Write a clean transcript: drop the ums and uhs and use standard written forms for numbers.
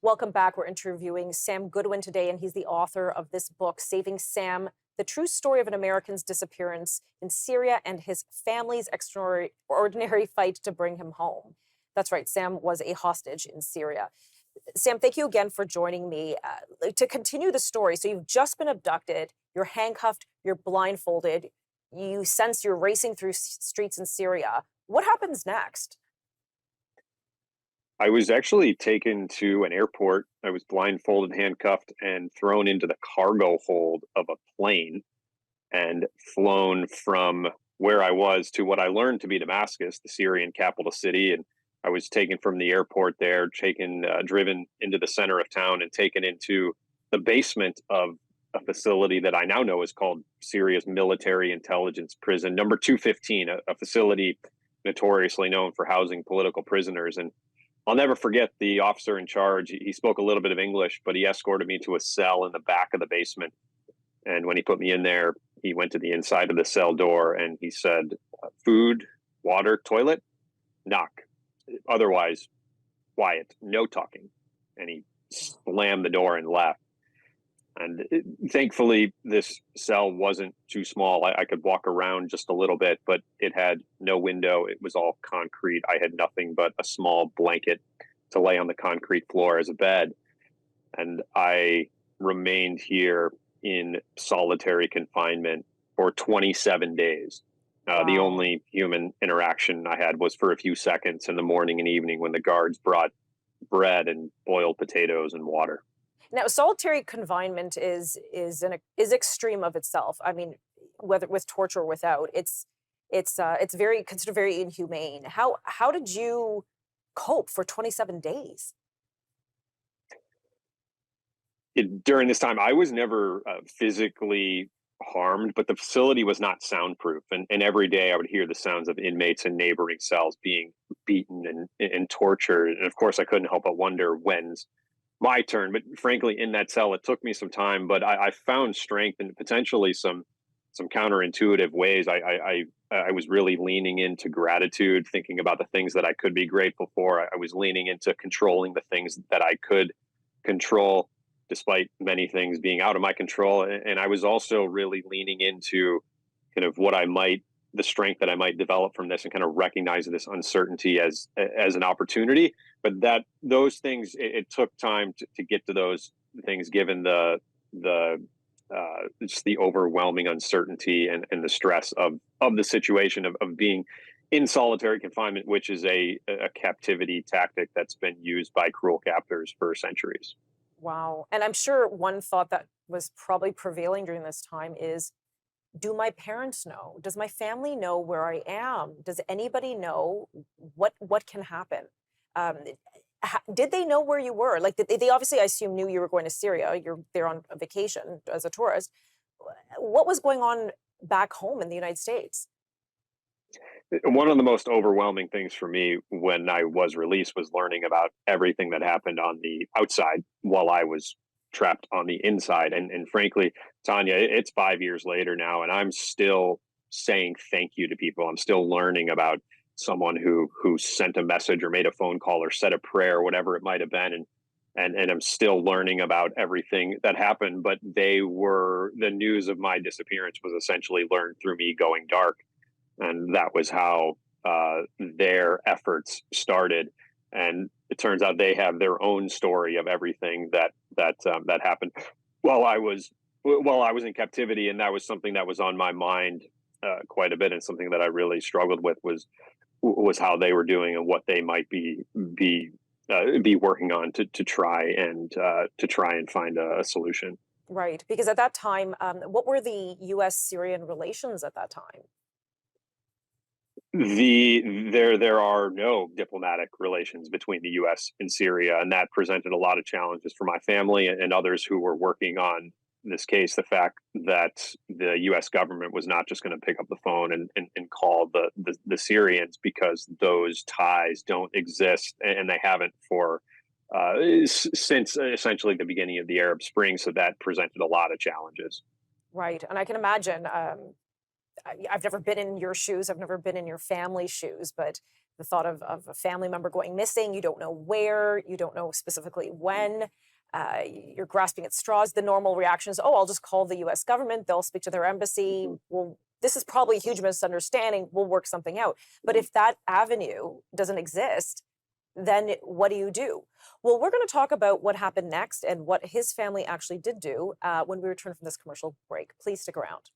Welcome back. We're interviewing Sam Goodwin today, and he's the author of this book, Saving Sam: The True Story of an American's Disappearance in Syria and His Family's Extraordinary Fight to Bring Him Home. That's right, Sam was a hostage in Syria. Sam, thank you again for joining me. To continue the story, so you've just been abducted, you're handcuffed, you're blindfolded, you sense you're racing through streets in Syria. What happens next? I was actually taken to an airport. I was blindfolded, handcuffed, and thrown into the cargo hold of a plane and flown from where I was to what I learned to be Damascus, the Syrian capital city. And I was taken from the airport there, driven into the center of town, and taken into the basement of a facility that I now know is called Syria's military intelligence prison, number 215, a facility notoriously known for housing political prisoners. And I'll never forget the officer in charge. He spoke a little bit of English, but he escorted me to a cell in the back of the basement. And when he put me in there, he went to the inside of the cell door and he said, "Food, water, toilet, knock. Otherwise, quiet, no talking." And he slammed the door and left. And thankfully, this cell wasn't too small. I could walk around just a little bit, but it had no window. It was all concrete. I had nothing but a small blanket to lay on the concrete floor as a bed. And I remained here in solitary confinement for 27 days. The Wow. only human interaction I had was for a few seconds in the morning and evening when the guards brought bread and boiled potatoes and water. Now, solitary confinement is extreme of itself. I mean, whether with torture or without, it's very considered very inhumane. How did you cope for 27 days? During this time, I was never physically harmed, but the facility was not soundproof. And every day I would hear the sounds of inmates in neighboring cells being beaten and tortured. And of course, I couldn't help but wonder when's my turn. But frankly, in that cell, it took me some time, but I found strength and potentially some counterintuitive ways. I was really leaning into gratitude, thinking about the things that I could be grateful for. I was leaning into controlling the things that I could control, despite many things being out of my control. And I was also really leaning into kind of the strength that I might develop from this, and kind of recognize this uncertainty as an opportunity. But that those things, it took time to get to those things, given the just the overwhelming uncertainty and the stress of the situation of being in solitary confinement, which is a captivity tactic that's been used by cruel captors for centuries. Wow. And I'm sure one thought that was probably prevailing during this time is, do my parents know? Does my family know where I am? Does anybody know what can happen? Um, did they know where you were? Like, they obviously, I assume, knew you were going to Syria. You're there on a vacation as a tourist. What was going on back home in the United States? One of the most overwhelming things for me when I was released was learning about everything that happened on the outside while I was trapped on the inside. And frankly, Tanya, it's 5 years later now, and I'm still saying thank you to people. I'm still learning about someone who sent a message or made a phone call or said a prayer, whatever it might have been. And I'm still learning about everything that happened. But the news of my disappearance was essentially learned through me going dark, and that was how their efforts started. And it turns out they have their own story of everything that happened while I was while I was in captivity, and that was something that was on my mind quite a bit, and something that I really struggled with was how they were doing and what they might be working on to try and find a solution. Right. Because at that time, what were the U.S. Syrian relations at that time? There are no diplomatic relations between the U.S. and Syria, and that presented a lot of challenges for my family and others who were working on this case. The fact that the U.S. government was not just going to pick up the phone and call the Syrians, because those ties don't exist, and they haven't for since essentially the beginning of the Arab Spring. So that presented a lot of challenges. Right. And I can imagine, I've never been in your shoes. I've never been in your family's shoes, but the thought of a family member going missing. You don't know where, you don't know specifically when. You're grasping at straws. The normal reaction is, oh, I'll just call the US government. They'll speak to their embassy. Well, this is probably a huge misunderstanding. We'll work something out. But if that avenue doesn't exist, then what do you do? Well, we're going to talk about what happened next and what his family actually did do when we return from this commercial break. Please stick around.